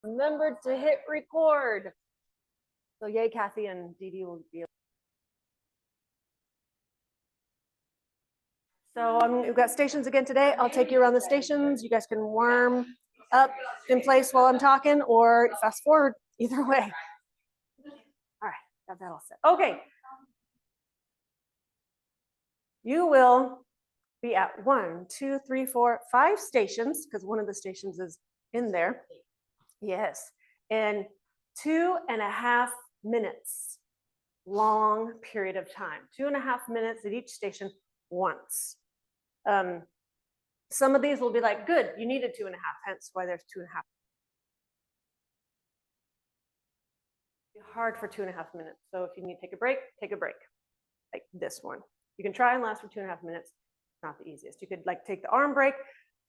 Remember to hit record. So yay, Kathy and Dee Dee will be. So we've got stations again today. I'll take you around the stations. You guys can warm up in place while I'm talking or fast forward, either way. All right, got that all set. Okay. You will be at 1, 2, 3, 4, 5 stations, because one of the stations is in there. Yes, in 2.5 minutes, long period of time. 2.5 minutes at each station once. Some of these will be like, good, you needed 2.5, hence why there's 2.5. Hard for 2.5 minutes. So if you need to take a break, like this one. You can try and last for 2.5 minutes. It's not the easiest. You could like take the arm break,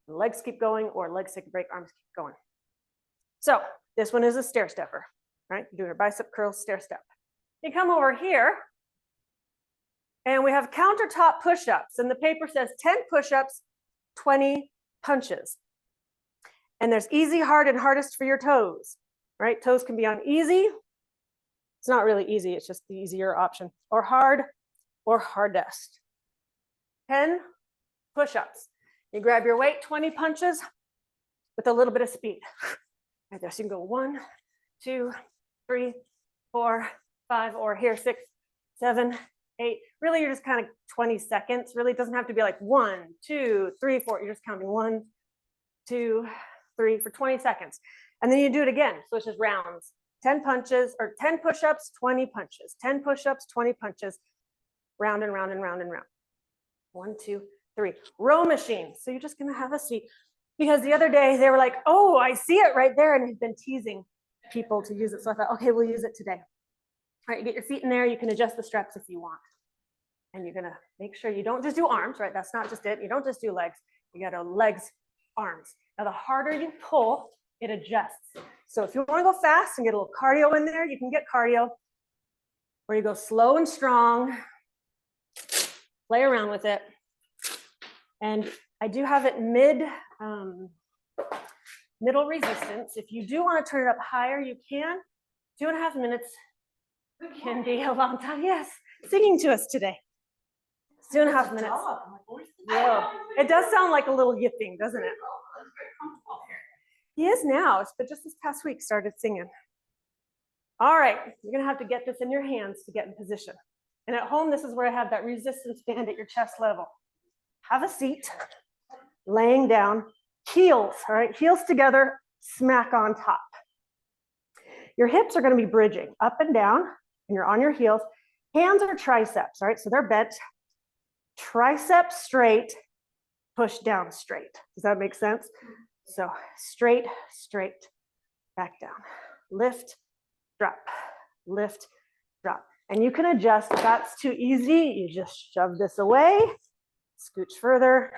the legs keep going, or legs take a break, arms keep going. So this one is a stair stepper, right? You're doing a bicep curl stair step. You come over here, and we have countertop push-ups, and the paper says 10 push-ups, 20 punches. And there's easy, hard, and hardest for your toes, right? Toes can be on easy. It's not really easy, it's just the easier option. Or hard, or hardest. 10 push-ups. You grab your weight, 20 punches with a little bit of speed. Right there, so you can go 1, 2, 3, 4, 5, or here 6, 7, 8. Really, you're just kind of 20 seconds. Really, it doesn't have to be like 1, 2, 3, 4. You're just counting 1, 2, 3 for 20 seconds. And then you do it again. So it's just rounds. 10 punches or 10 push-ups, 20 punches. 10 push-ups, 20 punches. Round and round and round and round. 1, 2, 3. Row machine. So you're just going to have a seat. Because the other day they were like, oh, I see it right there, and had been teasing people to use it. So I thought, okay, we'll use it today. All right, you get your feet in there. You can adjust the straps if you want. And you're going to make sure you don't just do arms, right? That's not just it. You don't just do legs. You got to legs, arms. Now, the harder you pull, it adjusts. So if you want to go fast and get a little cardio in there, you can get cardio. Or you go slow and strong. Play around with it. And I do have it middle resistance. If you do want to turn it up higher, you can. 2.5 minutes can be a long time. Yes, singing to us today. 2.5 minutes. Whoa. It does sound like a little yipping, doesn't it? He is now, but just this past week started singing. All right, you're gonna have to get this in your hands to get in position. And at home, this is where I have that resistance band at your chest level. Have a seat, laying down, heels, all right? Heels together, smack on top. Your hips are gonna be bridging up and down, and you're on your heels. Hands are triceps, all right? So they're bent. Triceps straight, push down straight. Does that make sense? So straight, straight, back down. Lift, drop, lift, drop. And you can adjust. If that's too easy, you just shove this away, scooch further,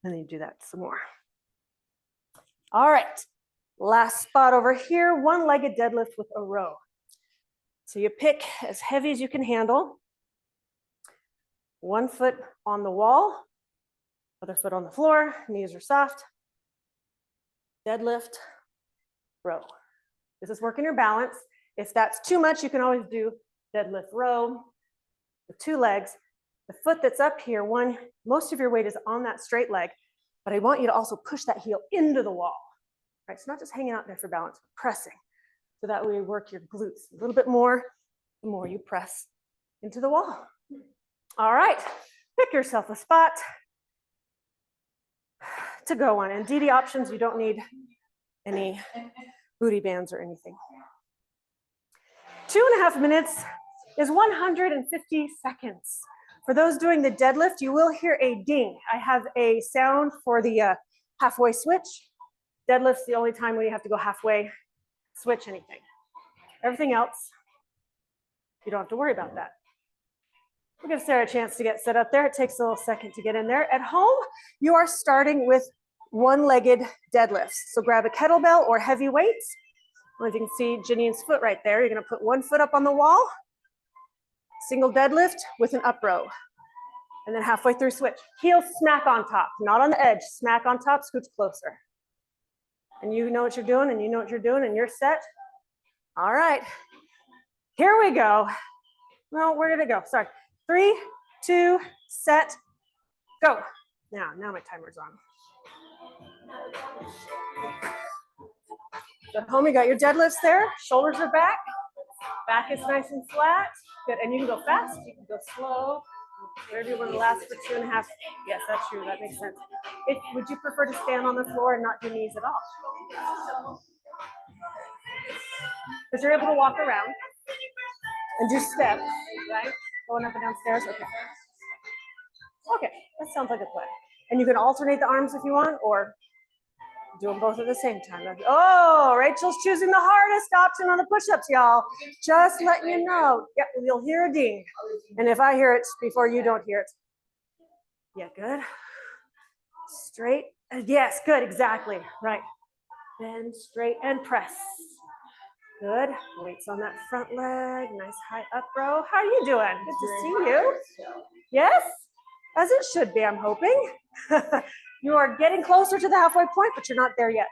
and then you do that some more. All right, last spot over here, one-legged deadlift with a row. So you pick as heavy as you can handle. One foot on the wall, other foot on the floor, knees are soft. Deadlift, row. This is working your balance. If that's too much, you can always do deadlift row with 2 legs. The foot that's up here, most of your weight is on that straight leg, but I want you to also push that heel into the wall. Right? So not just hanging out there for balance, but pressing. So that way you work your glutes a little bit more, the more you press into the wall. All right, pick yourself a spot to go on. And DD options, you don't need any booty bands or anything. 2.5 minutes is 150 seconds. For those doing the deadlift, you will hear a ding. I have a sound for the halfway switch. Deadlift's the only time when you have to go halfway, switch anything. Everything else, you don't have to worry about that. We'll give Sarah a chance to get set up there. It takes a little second to get in there. At home, you are starting with one-legged deadlifts. So grab a kettlebell or heavy weights. As you can see Janine's foot right there. You're gonna put one foot up on the wall, single deadlift with an up row. And then halfway through switch. Heels smack on top, not on the edge. Smack on top, scooch closer. And you know what you're doing, and you know what you're doing, and you're set. All right, here we go. Well, where did it go? Sorry. 3, 2, set, go. Now my timer's on. So at home, you got your deadlifts there. Shoulders are back. Back is nice and flat. Good, and you can go fast, you can go slow. Whatever you want to last for 2.5. Yes, that's true, that makes sense. Would you prefer to stand on the floor and not do knees at all? Because you're able to walk around and do steps, right? Going up and down stairs, okay. Okay, that sounds like a plan. And you can alternate the arms if you want, or do them both at the same time. Oh, Rachel's choosing the hardest option on the push-ups, y'all. Just letting you know. Yep, you'll hear a ding. And if I hear it before you don't hear it. Yeah, good. Straight. Yes, good, exactly. Right. Bend, straight, and press. Good. Weights on that front leg. Nice high up row. How are you doing? Good to see you. Yes? As it should be, I'm hoping. You are getting closer to the halfway point, but you're not there yet.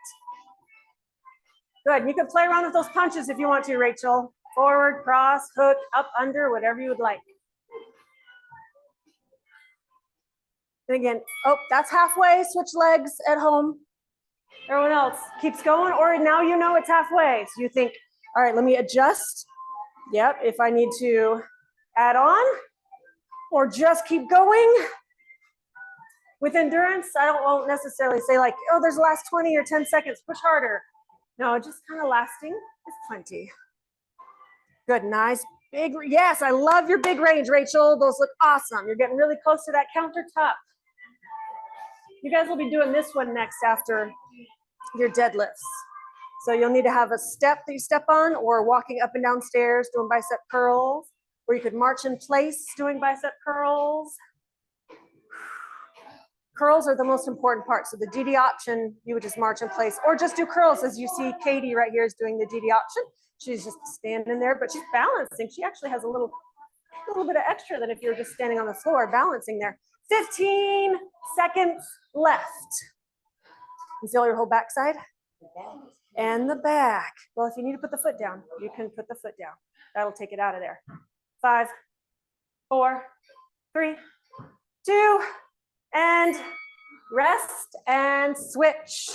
Good. You can play around with those punches if you want to, Rachel. Forward, cross, hook, up, under, whatever you would like. And again, oh, that's halfway. Switch legs at home. Everyone else keeps going, or now you know it's halfway. So you think, all right, let me adjust. Yep, if I need to add on or just keep going. With endurance, won't necessarily say like, oh, there's the last 20 or 10 seconds, push harder. No, just kind of lasting is plenty. Good, nice, big, yes, I love your big range, Rachel. Those look awesome. You're getting really close to that countertop. You guys will be doing this one next after your deadlifts. So you'll need to have a step that you step on, or walking up and down stairs doing bicep curls, or you could march in place doing bicep curls. Curls are the most important part. So the DD option, you would just march in place, or just do curls, as you see Katie right here is doing the DD option. She's just standing there, but she's balancing. She actually has a little bit of extra than if you're just standing on the floor balancing there. 15 seconds left. You feel your whole backside? And the back. Well, if you need to put the foot down, you can put the foot down. That'll take it out of there. 5, 4, 3, 2, and rest and switch.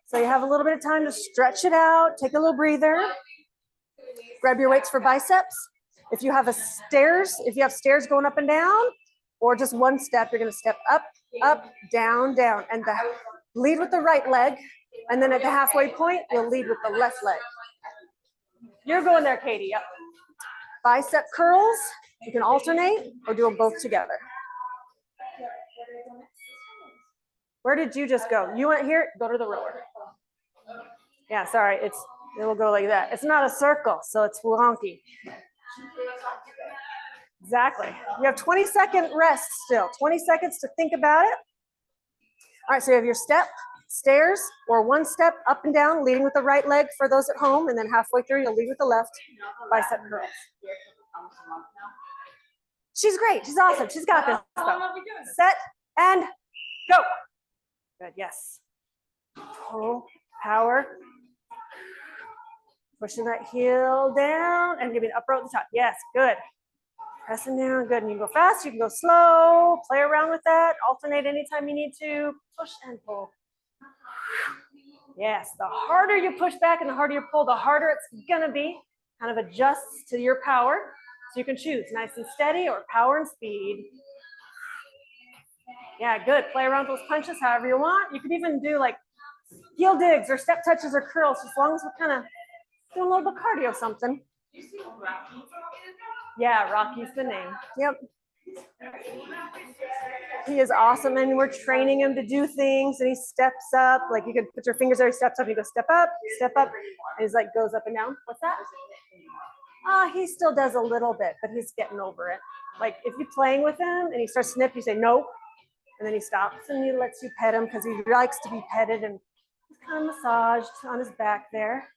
So you have a little bit of time to stretch it out, take a little breather. Grab your weights for biceps. If you have stairs going up and down, or just one step, you're gonna step up, up, down, down, and lead with the right leg. And then at the halfway point, you'll lead with the left leg. You're going there, Katie, yep. Bicep curls, you can alternate or do them both together. Where did you just go? You went here, go to the rower. Yeah, sorry, it will go like that. It's not a circle, so it's wonky. Exactly. You have 20-second rest still, 20 seconds to think about it. All right, so you have your step, stairs, or one step up and down, leading with the right leg for those at home, and then halfway through, you'll lead with the left, bicep curls. She's great, she's awesome, she's got this. Set and go. Good, yes. Pull, power. Pushing that heel down and giving an up row at the top. Yes, good. Pressing down, good. And you can go fast, you can go slow, play around with that, alternate anytime you need to, push and pull. Yes, the harder you push back and the harder you pull, the harder it's gonna be. Kind of adjusts to your power. So you can choose nice and steady or power and speed. Yeah, good. Play around with those punches however you want. You could even do like heel digs or step touches or curls, as long as we're kind of doing a little bit of cardio something. Yeah, Rocky's the name. Yep. He is awesome, and we're training him to do things, and he steps up. Like you could put your fingers there, he steps up, you go step up, and he's like goes up and down. What's that? He still does a little bit, but he's getting over it. Like if you're playing with him and he starts to snip, you say no, and then he stops and he lets you pet him because he likes to be petted, and he's kind of massaged on his back there.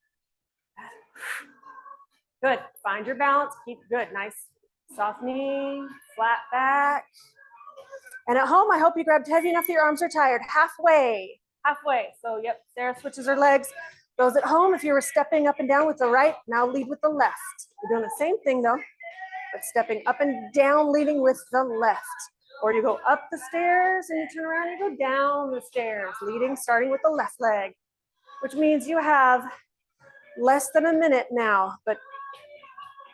Good. Find your balance. Keep good. Nice. Soft knee, flat back. And at home, I hope you grabbed heavy enough that your arms are tired. Halfway. halfway. So yep, Sarah switches her legs. Those at home, if you were stepping up and down with the right, now lead with the left. You're doing the same thing though, but stepping up and down, leading with the left. Or you go up the stairs and you turn around and you go down the stairs, leading, starting with the left leg, which means you have less than a minute now, but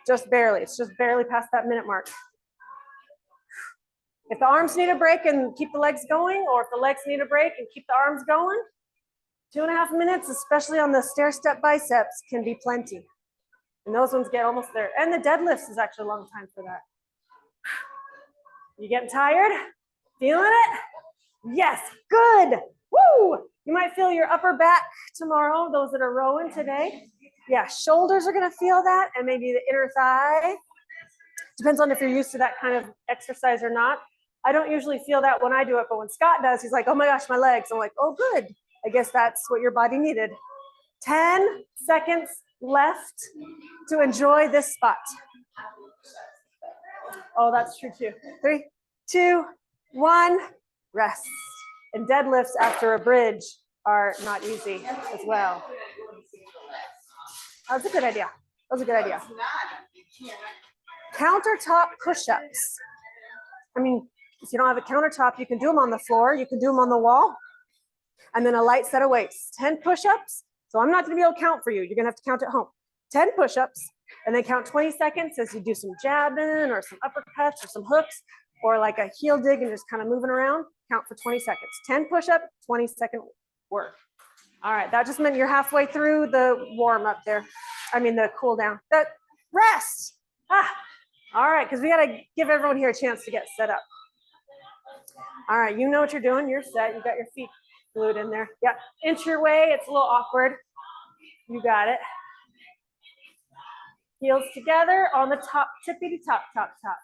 just barely. It's just barely past that minute mark. If the arms need a break and keep the legs going, or if the legs need a break and keep the arms going, 2.5 minutes, especially on the stair step biceps, can be plenty. And those ones get almost there. And the deadlifts is actually a long time for that. You getting tired? Feeling it? Yes, good. Woo! You might feel your upper back tomorrow, those that are rowing today. Yeah, shoulders are gonna feel that, and maybe the inner thigh. Depends on if you're used to that kind of exercise or not. I don't usually feel that when I do it, but when Scott does, he's like, oh my gosh, my legs. I'm like, oh good. I guess that's what your body needed. 10 seconds left to enjoy this spot. Oh, that's true too. 3, 2, 1, rest. And deadlifts after a bridge are not easy as well. That was a good idea. That was a good idea. Countertop push-ups. I mean, if you don't have a countertop, you can do them on the floor. You can do them on the wall. And then a light set of weights. 10 push-ups. So I'm not going to be able to count for you. You're going to have to count at home. 10 push-ups. And then count 20 seconds as you do some jabbing or some uppercuts or some hooks or like a heel dig and just kind of moving around. Count for 20 seconds. 10 push-up, 20-second work. All right, that just meant you're halfway through the warm up there. I mean, the cool down. That rest. All right, because we got to give everyone here a chance to get set up. All right, you know what you're doing. You're set. You got your feet glued in there. Yeah, inch your way. It's a little awkward. You got it. Heels together on the top, tippity top, top, top.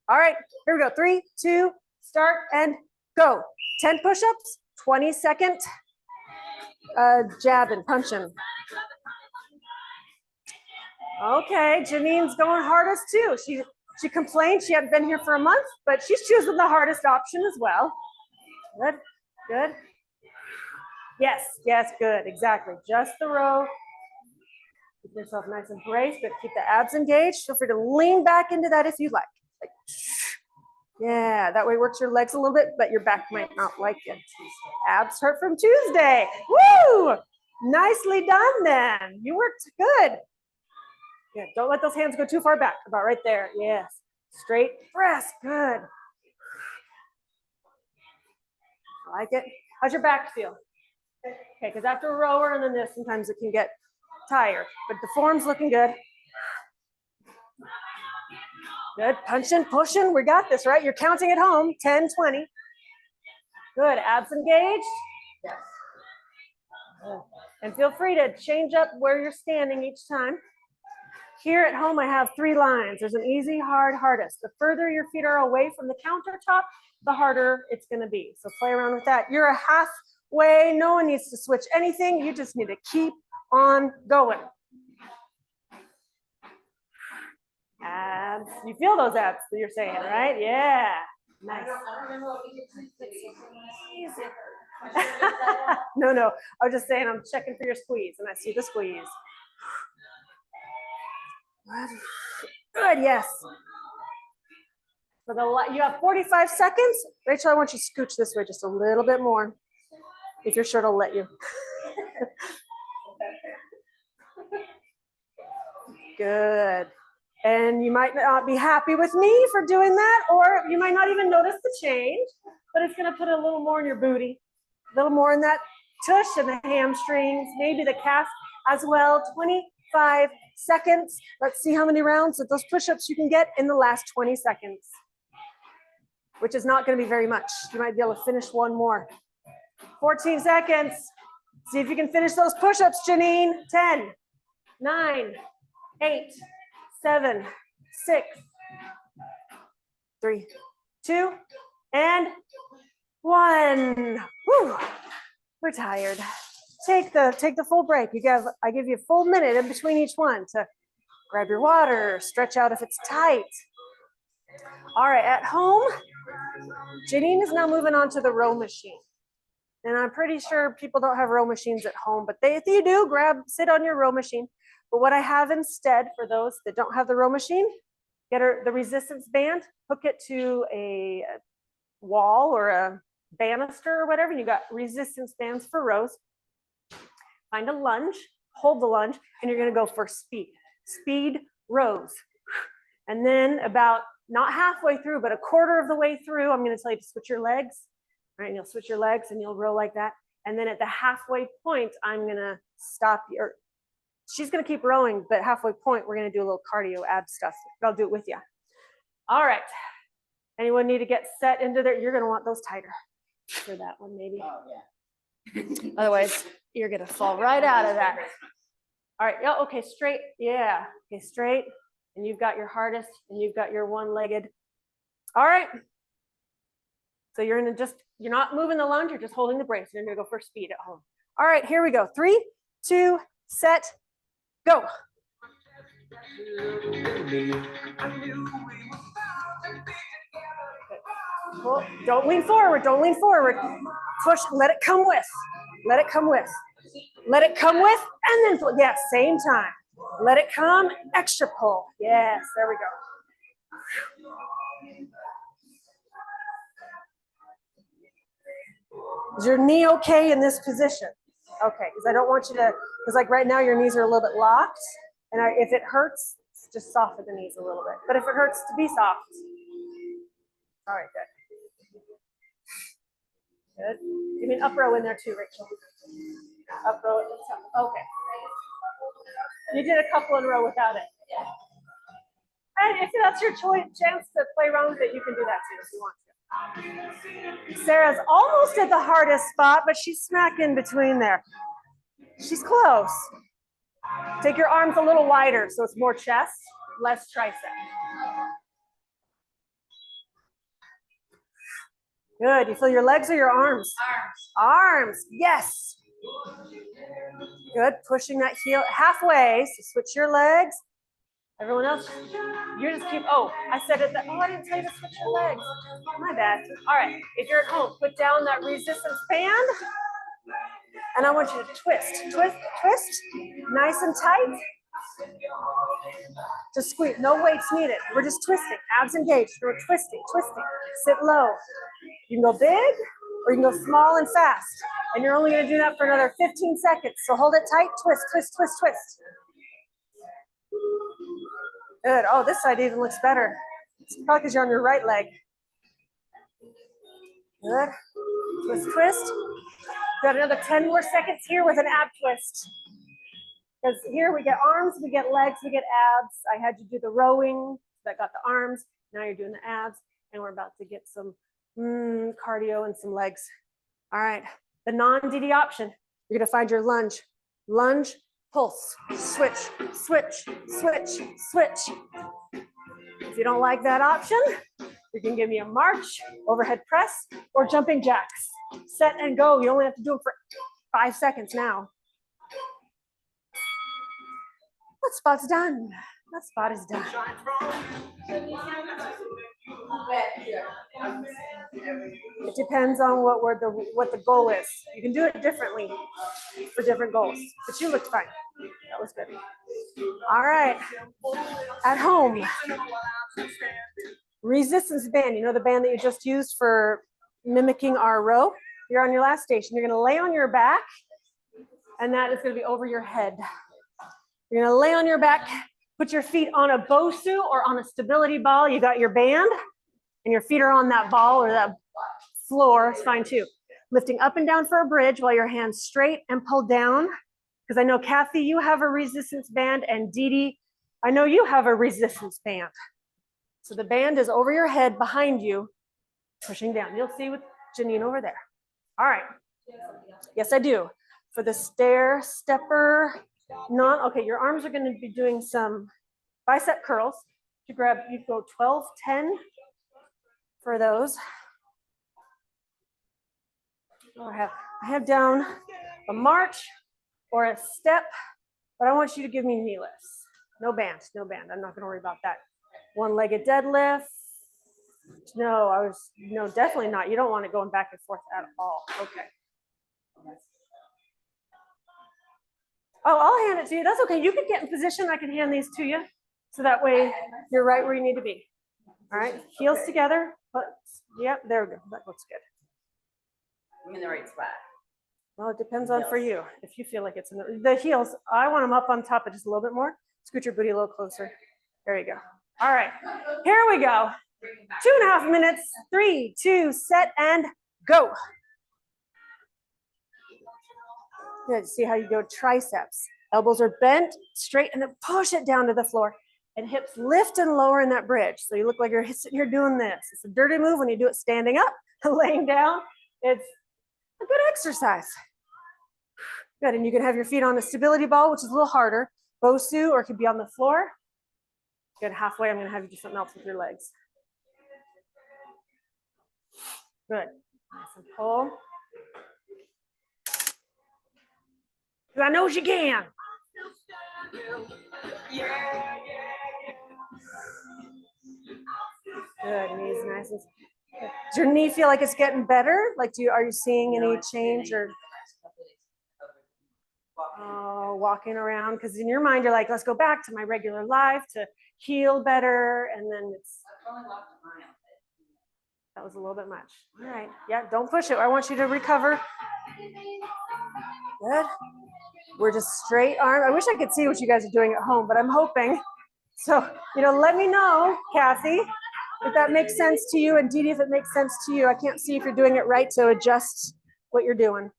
All right, here we go. 3, 2, start and go. 10 push-ups, 20-second jab and punching. Okay, Janine's going hardest too. She complained she hadn't been here for a month, but she's choosing the hardest option as well. Good, good. Yes, yes, good, exactly. Just the row. Keep yourself nice and braced, but keep the abs engaged. Feel free to lean back into that if you like. Yeah, that way works your legs a little bit, but your back might not like it. Abs hurt from Tuesday. Woo! Nicely done then. You worked good. Yeah, don't let those hands go too far back. About right there. Yes. Straight press. Good. I like it. How's your back feel? Okay, because after a rower and then this, sometimes it can get tired, but the form's looking good. Good, punching, pushing, we got this, right? You're counting at home, 10, 20. Good, abs engaged. Yes. Good. And feel free to change up where you're standing each time. Here at home, I have 3 lines. There's an easy, hard, hardest. The further your feet are away from the countertop, the harder it's gonna be. So play around with that. You're a halfway, no one needs to switch anything. You just need to keep on going. Abs. You feel those abs that you're saying, right? Yeah. Nice. No. I was just saying I'm checking for your squeeze and I see the squeeze. Good, yes. You have 45 seconds. Rachel, I want you to scooch this way just a little bit more. If your shirt will let you. Good. And you might not be happy with me for doing that, or you might not even notice the change, but it's gonna put a little more in your booty, a little more in that tush and the hamstrings, maybe the calf as well. 25 seconds. Let's see how many rounds of those push-ups you can get in the last 20 seconds, which is not gonna be very much. You might be able to finish one more. 14 seconds. See if you can finish those push-ups, Janine. 10, 9, 8, 7, 6, 3, 2, and 1. Whew. We're tired. Take the full break. I give you a full minute in between each one to grab your water, stretch out if it's tight. All right, at home, Janine is now moving on to the row machine. And I'm pretty sure people don't have row machines at home, but if you do, sit on your row machine. But what I have instead for those that don't have the row machine, get the resistance band, hook it to a wall or a banister or whatever. You got resistance bands for rows. Find a lunge, hold the lunge, and you're gonna go for speed rows. And then about not halfway through, but a quarter of the way through, I'm gonna tell you to switch your legs. All right, and you'll switch your legs and you'll row like that. And then at the halfway point, I'm gonna stop you, or she's gonna keep rowing, but halfway point, we're gonna do a little cardio ab stuff. I'll do it with you. All right. Anyone need to get set into there? You're gonna want those tighter for that one, maybe. Oh, yeah. Otherwise, you're gonna fall right out of that. All right, yeah, okay, straight, yeah, okay, straight. And you've got your hardest, and you've got your one-legged. All right. So you're not moving the lunge, you're just holding the brace. You're gonna go for speed at home. All right, here we go. 3, 2, set, go. Well, don't lean forward, don't lean forward. Push, let it come with, let it come with. Let it come with, and then, yes, same time. Let it come, extra pull. Yes, there we go. Is your knee okay in this position? Okay, because I don't want you to, because like right now your knees are a little bit locked, and if it hurts, just soften the knees a little bit. But if it hurts, to be soft. All right, good. Good. You mean up row in there too, Rachel? Up row at the top. Okay. You did a couple in a row without it. And if that's your chance to play around with it, you can do that too if you want to. Sarah's almost at the hardest spot, but she's smack in between there. She's close. Take your arms a little wider so it's more chest, less tricep. Good. You feel your legs or your arms? Arms. Yes. Good. Pushing that heel halfway. So switch your legs. Everyone else, you just keep, I said it, I didn't tell you to switch your legs. My bad. All right, if you're at home, put down that resistance band, and I want you to twist, twist, twist, nice and tight. Just squeeze, no weights needed. We're just twisting, abs engaged. We're twisting, twisting, sit low. You can go big, or you can go small and fast. And you're only gonna do that for another 15 seconds. So hold it tight, twist, twist, twist, twist. Good. Oh, this side even looks better. It's probably because you're on your right leg. Good. Twist, twist. Got another 10 more seconds here with an ab twist. Because here we get arms, we get legs, we get abs. I had you do the rowing, that got the arms. Now you're doing the abs, and we're about to get some cardio and some legs. All right. The non-DD option. You're gonna find your lunge. Lunge, pulse, switch, switch, switch, switch. If you don't like that option, you can give me a march, overhead press, or jumping jacks. Set and go. You only have to do it for 5 seconds now. That spot's done. That spot is done. It depends on what the goal is. You can do it differently for different goals, but you looked fine. That was good. All right. At home, resistance band. You know the band that you just used for mimicking our row? You're on your last station. You're going to lay on your back, and that is going to be over your head. You're going to lay on your back, put your feet on a BOSU or on a stability ball. You got your band, and your feet are on that ball or that floor. It's fine too. Lifting up and down for a bridge while your hands straight and pull down. Because I know, Kathy, you have a resistance band, and Dee Dee, I know you have a resistance band. So the band is over your head behind you, pushing down. You'll see with Janine over there. All right. Yes, I do. For the stair stepper, okay, your arms are going to be doing some bicep curls. You go 12, 10 for those. I have down a march or a step, but I want you to give me knee lifts. No band, no band. I'm not going to worry about that. One-legged deadlift. No, definitely not. You don't want it going back and forth at all. Okay. Oh, I'll hand it to you. That's okay. You can get in position. I can hand these to you. So that way you're right where you need to be. All right, heels together. But yep, there we go. That looks good. I'm in the right spot. Well, it depends on for you. If you feel like it's in the heels, I want them up on top of just a little bit more. Scoot your booty a little closer. There you go. All right, here we go. 2.5 minutes. 3, 2, set and go. Good. See how you go triceps. Elbows are bent straight and then push it down to the floor. And hips lift and lower in that bridge. So you look like you're sitting here doing this. It's a dirty move when you do it standing up, laying down. It's a good exercise. Good, and you can have your feet on the stability ball, which is a little harder. Bosu, or it could be on the floor. Good, halfway, I'm gonna have you do something else with your legs. Good, nice and pull. Because I know you can. Good, knees nice and. Does your knee feel like it's getting better? Like, are you seeing any change or? Oh, walking around, because in your mind you're like, let's go back to my regular life to heal better, and then it's. That was a little bit much. All right, yeah, don't push it. I want you to recover. Good. We're just straight arm. I wish I could see what you guys are doing at home, but I'm hoping. So, let me know, Kathy, if that makes sense to you, and Dee Dee, if it makes sense to you. I can't see if you're doing it right, so adjust what you're doing.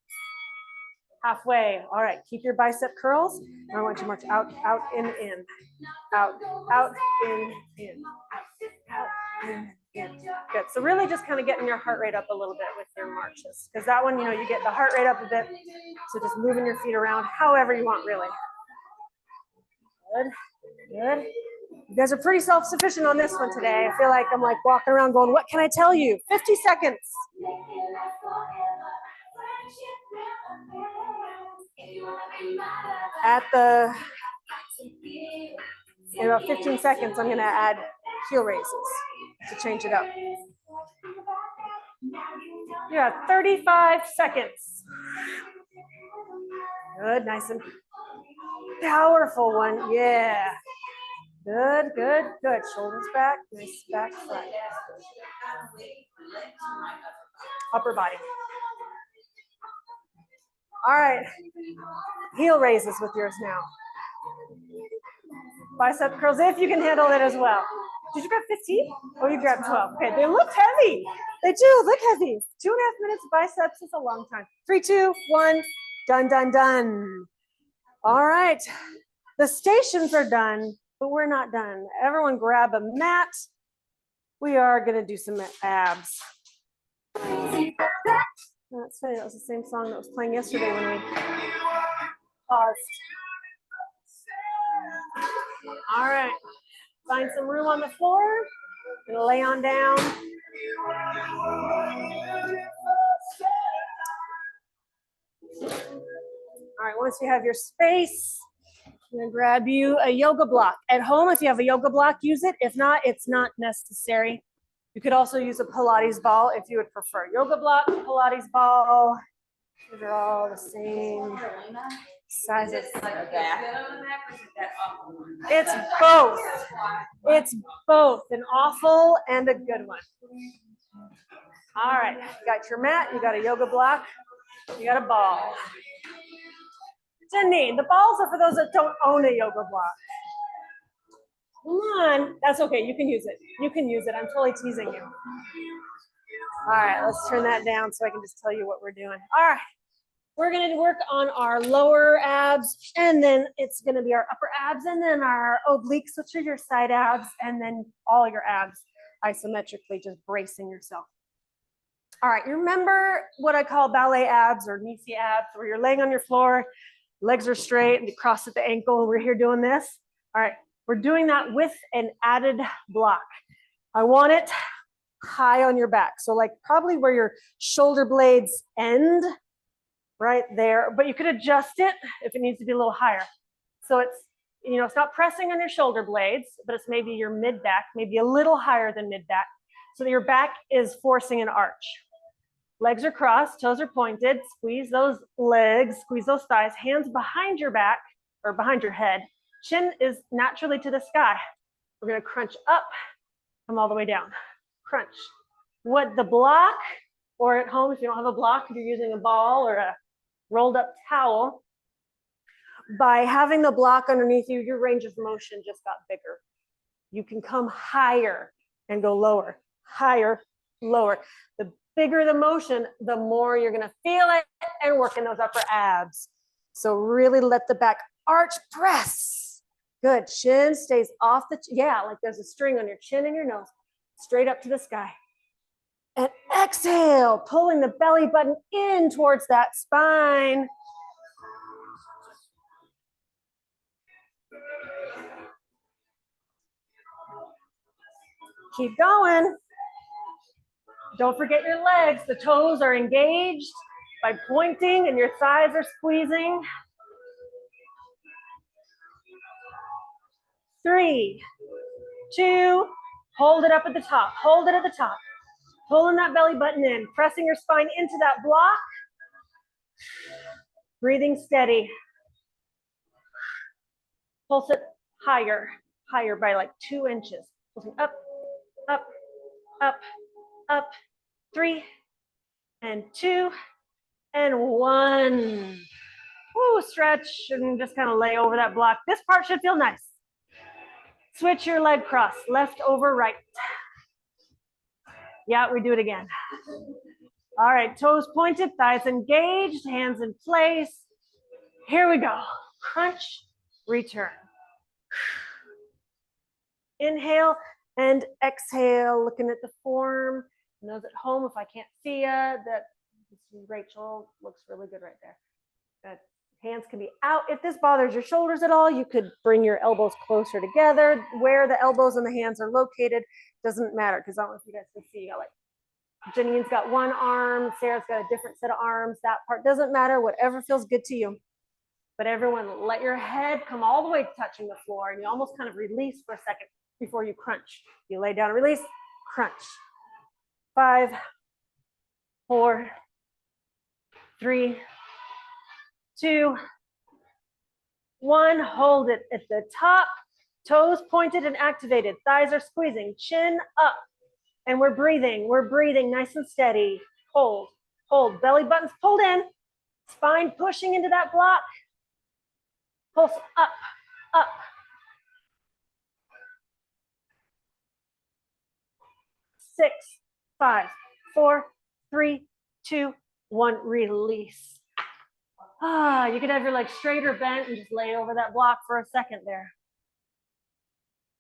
Halfway. All right, keep your bicep curls. I want you to march out, out, in, out, in, out, in. Good. So really just kind of getting your heart rate up a little bit with your marches, because that one, you get the heart rate up a bit. So just moving your feet around however you want, really. Good. Good. You guys are pretty self-sufficient on this one today. I feel like I'm like walking around going, what can I tell you? 50 seconds. In about 15 seconds, I'm going to add heel raises to change it up. Yeah, 35 seconds. Good, nice and powerful one. Yeah. Good, good, good. Shoulders back, nice back flat. Upper body. All right, heel raises with yours now. Bicep curls, if you can handle it as well. Did you grab 15? Oh, you grabbed 12. Okay, they look heavy. They do look heavy. 2.5 minutes of biceps is a long time. 3, 2, 1, done, done, done. All right, the stations are done, but we're not done. Everyone grab a mat. We are gonna do some abs. That's funny, that was the same song that was playing yesterday when we paused. All right, find some room on the floor. Gonna lay on down. All right, once you have your space, I'm gonna grab you a yoga block. At home, if you have a yoga block, use it. If not, it's not necessary. You could also use a Pilates ball if you would prefer. Yoga block, Pilates ball, these are all the same sizes. It's both. It's both an awful and a good one. All right, you got your mat, you got a yoga block, you got a ball. Janine, the balls are for those that don't own a yoga block. Come on, that's okay, you can use it. You can use it, I'm totally teasing you. All right, let's turn that down so I can just tell you what we're doing. All right, we're gonna work on our lower abs, and then it's gonna be our upper abs, and then our obliques, which are your side abs, and then all your abs isometrically, just bracing yourself. All right, you remember what I call ballet abs or Nisi abs, where you're laying on your floor, legs are straight, and you cross at the ankle, and we're here doing this. All right, we're doing that with an added block. I want it high on your back. So like probably where your shoulder blades end, right there, but you could adjust it if it needs to be a little higher. So it's, it's not pressing on your shoulder blades, but it's maybe your mid back, maybe a little higher than mid back, so that your back is forcing an arch. Legs are crossed, toes are pointed. Squeeze those legs, squeeze those thighs, hands behind your back or behind your head. Chin is naturally to the sky. We're gonna crunch up, come all the way down. Crunch. What the block, or at home, if you don't have a block, if you're using a ball or a rolled up towel, by having the block underneath you, your range of motion just got bigger. You can come higher and go lower, higher, lower. The bigger the motion, the more you're gonna feel it and work in those upper abs. So really let the back arch, press. Good, chin stays off the, yeah, like there's a string on your chin and your nose, straight up to the sky. And exhale, pulling the belly button in towards that spine. Keep going. Don't forget your legs. The toes are engaged by pointing and your thighs are squeezing. 3, 2, hold it up at the top. Hold it at the top. Pulling that belly button in, pressing your spine into that block. Breathing steady. Pulse it higher, higher by like 2 inches. Pulsing up, up, up, up. 3 and 2 and 1. Woo, stretch and just kind of lay over that block. This part should feel nice. Switch your leg cross, left over right. Yeah, we do it again. All right, toes pointed, thighs engaged, hands in place. Here we go. Crunch, return. Inhale and exhale, looking at the form. And those at home, if I can't see you, that Rachel looks really good right there. Good. Hands can be out. If this bothers your shoulders at all, you could bring your elbows closer together. Where the elbows and the hands are located doesn't matter, because I don't know if you guys can see. Like Janine's got one arm, Sarah's got a different set of arms. That part doesn't matter. Whatever feels good to you. But everyone, let your head come all the way touching the floor, and you almost kind of release for a second before you crunch. You lay down and release, crunch. 5, 4, 3, 2, 1. Hold it at the top. Toes pointed and activated. Thighs are squeezing. Chin up. And we're breathing. We're breathing nice and steady. Hold, hold. Belly button's pulled in. Spine pushing into that block. Pulse up, up. 6, 5, 4, 3, 2, 1. Release. You could have your legs straight or bent and just lay over that block for a second there.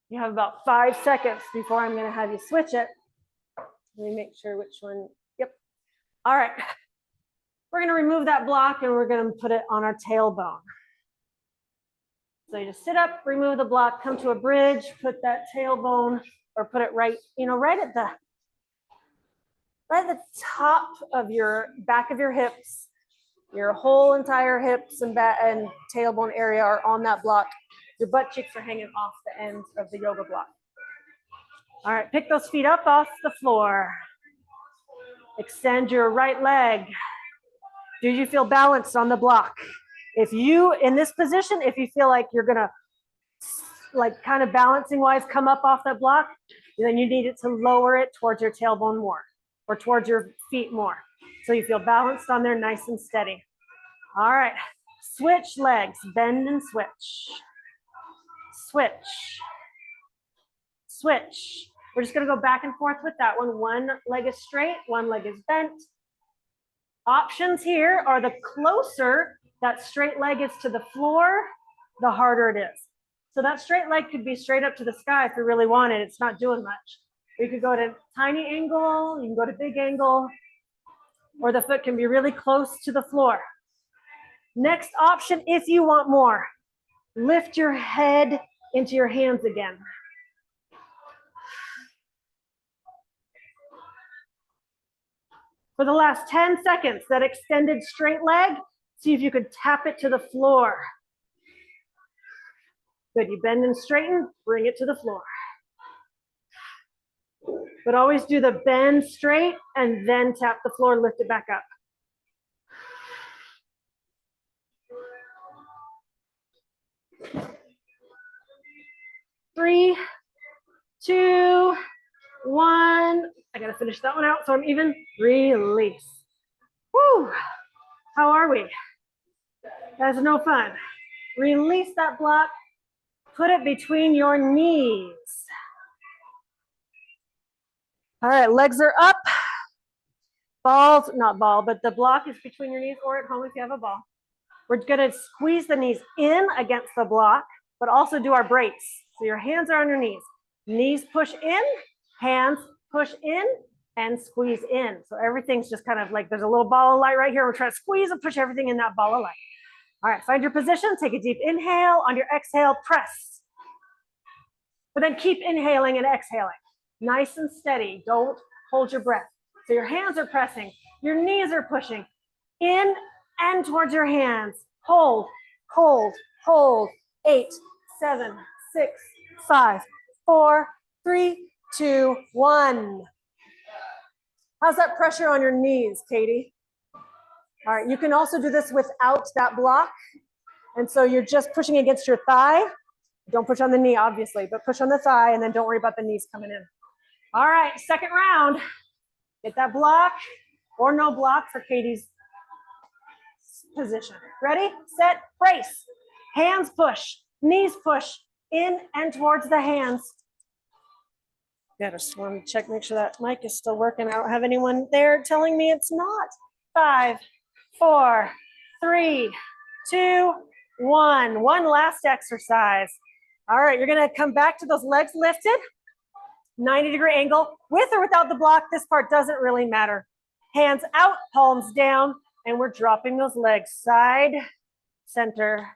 You have about 5 seconds before I'm going to have you switch it. Let me make sure which one. Yep. All right. We're going to remove that block and we're going to put it on our tailbone. So you just sit up, remove the block, come to a bridge, put that tailbone, or put it right, right at the top of your back of your hips. Your whole entire hips and back and tailbone area are on that block. Your butt cheeks are hanging off the ends of the yoga block. All right, pick those feet up off the floor. Extend your right leg. Do you feel balanced on the block? If you, in this position, if you feel like you're gonna, like kind of balancing wise, come up off that block, then you need it to lower it towards your tailbone more, or towards your feet more. So you feel balanced on there, nice and steady. All right, switch legs, bend and switch. Switch, switch. We're just gonna go back and forth with that one. One leg is straight, one leg is bent. Options here are the closer that straight leg is to the floor, the harder it is. So that straight leg could be straight up to the sky if you really want it. It's not doing much. You could go to tiny angle, you can go to big angle, or the foot can be really close to the floor. Next option, if you want more, lift your head into your hands again. For the last 10 seconds, that extended straight leg, see if you could tap it to the floor. Good, you bend and straighten, bring it to the floor. But always do the bend straight and then tap the floor, lift it back up. Three, two, one. I gotta finish that one out so I'm even. Release. Woo! How are we? That's no fun. Release that block. Put it between your knees. All right, legs are up. Balls, not ball, but the block is between your knees, or at home if you have a ball. We're gonna squeeze the knees in against the block, but also do our breaks. So your hands are on your knees. Knees push in, hands push in, and squeeze in. So everything's just kind of like, there's a little ball of light right here. We're trying to squeeze and push everything in that ball of light. All right, find your position, take a deep inhale. On your exhale, press. But then keep inhaling and exhaling. Nice and steady, don't hold your breath. So your hands are pressing, your knees are pushing in and towards your hands. Hold, hold, hold. 8, 7, 6, 5, 4, 3, 2, 1. How's that pressure on your knees, Katie? All right, you can also do this without that block. And so you're just pushing against your thigh. Don't push on the knee, obviously, but push on the thigh and then don't worry about the knees coming in. All right, second round. Get that block or no block for Katie's position. Ready, set, brace. Hands push, knees push in and towards the hands. Yeah, just want to check, make sure that mic is still working. I don't have anyone there telling me it's not. 5, 4, 3, 2, 1. One last exercise. All right, you're gonna come back to those legs lifted, 90-degree angle, with or without the block. This part doesn't really matter. Hands out, palms down, and we're dropping those legs side, center,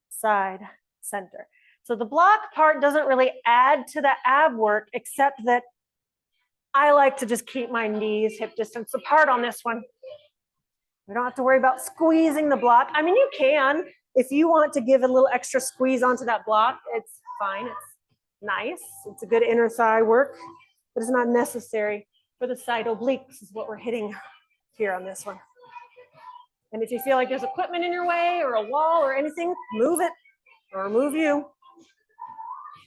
side, center. So the block part doesn't really add to the ab work, except that I like to just keep my knees hip distance apart on this one. We don't have to worry about squeezing the block. I mean, you can. If you want to give a little extra squeeze onto that block, it's fine. It's nice. It's a good inner thigh work, but it's not necessary for the side obliques is what we're hitting here on this one. And if you feel like there's equipment in your way or a wall or anything, move it or move you.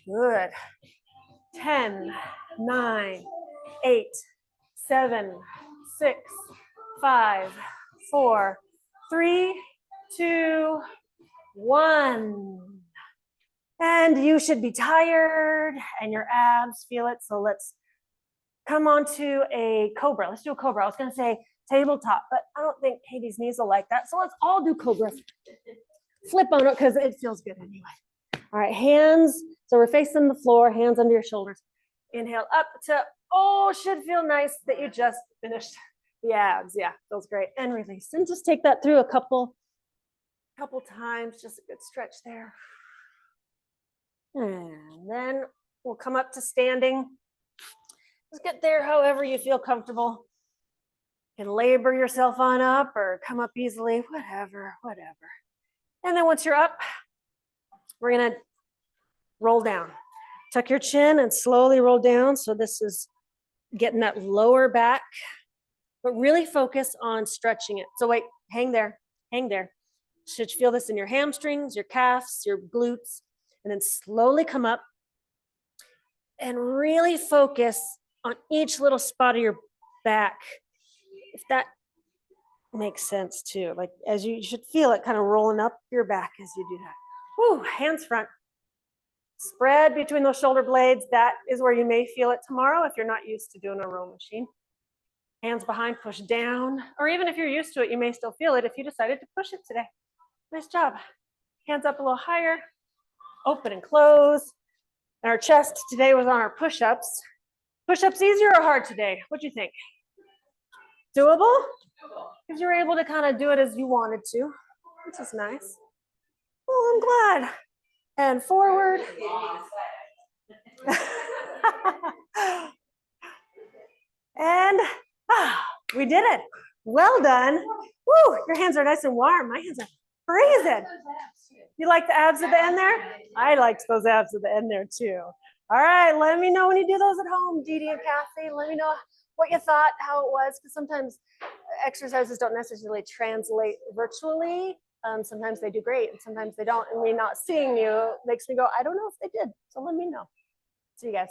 Good. 10, 9, 8, 7, 6, 5, 4, 3, 2, 1. And you should be tired and your abs feel it. So let's come on to a cobra. Let's do a cobra. I was going to say tabletop, but I don't think Katie's knees will like that. So let's all do cobra. Flip on it because it feels good anyway. All right, hands. So we're facing the floor, hands under your shoulders. Inhale up to, oh, should feel nice that you just finished the abs. Yeah, feels great. And release. And just take that through a couple times. Just a good stretch there. And then we'll come up to standing. Just get there however you feel comfortable. You can labor yourself on up or come up easily, whatever. And then once you're up, we're gonna roll down. Tuck your chin and slowly roll down. So this is getting that lower back, but really focus on stretching it. So wait, hang there. Should feel this in your hamstrings, your calves, your glutes, and then slowly come up and really focus on each little spot of your back. If that makes sense too, like as you should feel it kind of rolling up your back as you do that. Woo, hands front. Spread between those shoulder blades. That is where you may feel it tomorrow if you're not used to doing a row machine. Hands behind, push down. Or even if you're used to it, you may still feel it if you decided to push it today. Nice job. Hands up a little higher. Open and close. And our chest today was on our push-ups. Push-ups easier or hard today? What do you think? Doable? Because you were able to kind of do it as you wanted to, which is nice. Well, I'm glad. And forward. And we did it. Well done. Woo, your hands are nice and warm. My hands are freezing. You like the abs at the end there? I liked those abs at the end there too. All right, let me know when you do those at home, Dee Dee and Kathy. Let me know what you thought, how it was, because sometimes exercises don't necessarily translate virtually. Sometimes they do great, and sometimes they don't. And me not seeing you makes me go, I don't know if they did. So let me know. See you guys.